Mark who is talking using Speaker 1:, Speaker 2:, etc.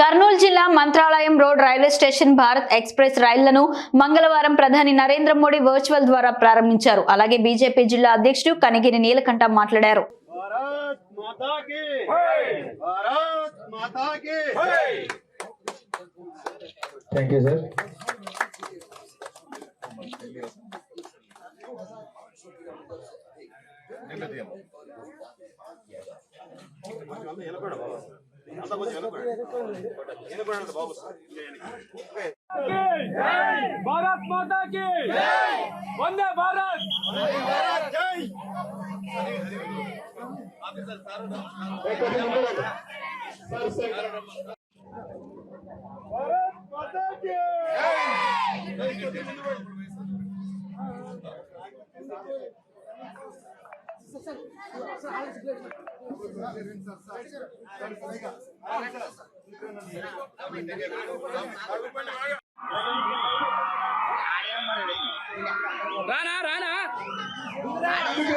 Speaker 1: కర్నూలు జిల్లా Mantralayam road railway station Bharat express రైళ్లను మంగళవారం ప్రధాని నరేంద్ర మోడీ వర్చువల్ ద్వారా ప్రారంభించారు. అలాగే బీజేపీ జిల్లా అధ్యక్షుడు కనిగిరి నీలకంఠ మాట్లాడారు.
Speaker 2: भारत माता की वंदे भारत जय भारत माता की राना